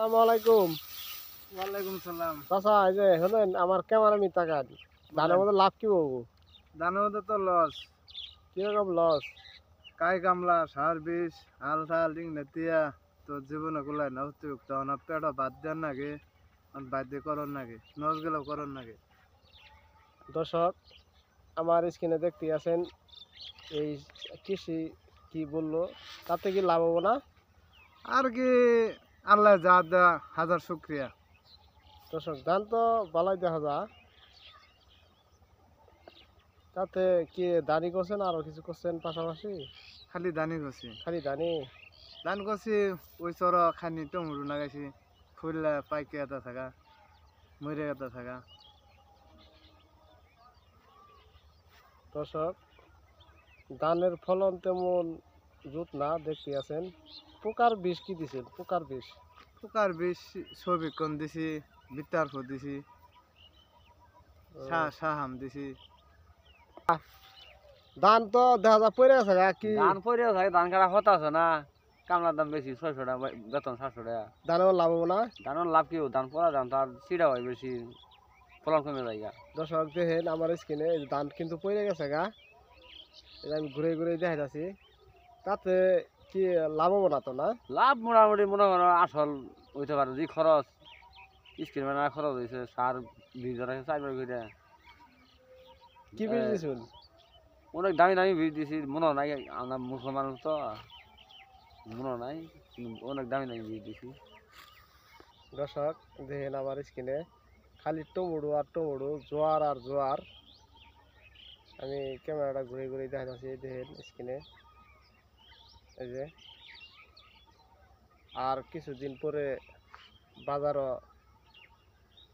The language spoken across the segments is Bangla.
আসসালামু আলাইকুম। ওয়ালাইকুম সালাম। চাচা এই যে শোনেন আমার ক্যামেরা মি তাকান ধানের মধ্যে লাভ কি হবো? ধানের মধ্যে তো লস। কিরকম লস? কাই কামলা সার বিষ হাল ঠাল রিং নেতিয়া তো জীবনে গুলাই না অতিরিক্ত না পেটা বাদ দেন নাকি বাদ দিয়ে করন নাকি নজ গেলেও করন নাকি। দর্শক আমার স্ক্রিনে দেখতে আছেন এই কৃষি কি বললো তাতে কি লাভ হবো না? আর কি আল্লাহ যা দেয়া হাজার শুক্রিয়া। দর্শক ধান তো ভালোই দেখা যা, তাতে কি দানি করছেন আরো কিছু করছেন পাশাপাশি? খালি ধানই করছি। খালি দানি? ধান করছি ওই চর খানি টমুটু লাগাইছি ফুললা পাইকে এটা থাকা মরে এটা থাকা। দর্শক ধানের ফলন তেমন জুত না দেখতে আছেন। পোকার বিষ কি দিছেন? পোকার বিষ? পোকার বিষ ছবি কন দিছি বিটার ফো দিছি সাহাম দিছি। ধান তো দেখা যা পড়ে আছে কি? ধান পরেও থাকে, ধান কাটা হতা আছে না, কামলার দাম বেশি, 600 টাকা বেতন, 700 টাকা। ধানেও লাভ হবো না? ধানের লাভ কি, ধান পরা ধান তার সিডা হয় বেশি, ফলন কমে যায় গা। দর্শক দেখেন আমার স্কিনে ধান কিন্তু পড়ে গেছে গা, এটা আমি ঘুরে ঘুরে দেখাইতেছি। তাতে কি লাভ হবো না তো না? লাভ মোটামুটি মনে করো আসল হইতে পারে, যে খরচ স্কিন বানার খরচ হয়েছে, সার বীজ ধরা 4 বার করে কি বীজ দিছুন? অনেক দামি দামি বীজ দিছি, মনে নাই, আমরা মূর্খ মানুষ তো মনে নাই, অনেক দামি দামি বীজ দিছি। দর্শক দেখেন আমার স্কিনে খালি টমেটো আর টমেটো, জোয়ার আর জোয়ার। আমি ক্যামেরাটা ঘুরে ঘুরে দেখাইতেছি, দেখেন স্কিনে এই যে। আর কিছুদিন পরে বাজারও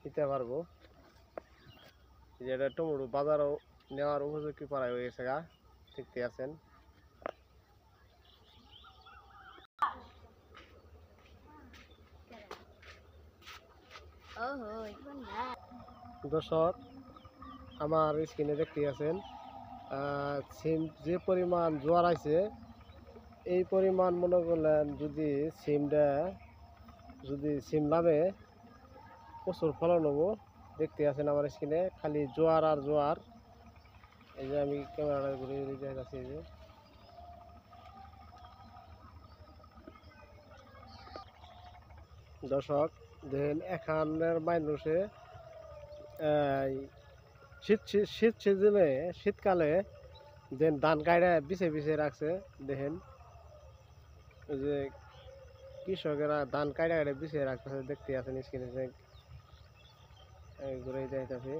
নিতে পারবো, যেটা টমেটো বাজারও নেওয়ার উপযোগী প্রায় হয়ে গেছে গা, দেখতে আছেন। দর্শক আমার স্ক্রিনে দেখতে আছেন সিম যে পরিমাণ জোয়ার আছে, এই পরিমাণ মনে করলেন যদি সিম নামে প্রচুর ফলন হবো। দেখতে আছেন আমার স্ক্রিনে খালি জোয়ার আর জোয়ার। এই যে আমি ক্যামেরাটা ঘুরে ঘুরে দেখাচ্ছি, এই যে দর্শক দেখেন এখানের মানুষে শীত সিজনে শীতকালে যে ধান কাইড়া বিছে বিছে রাখছে, দেখেন ওই যে কৃষকেরা ধান কাইড়া কাইড়া বিছে রাখতেছে, দেখতে আছেন স্ক্রিনে ঘুরে দেখাইতেছি।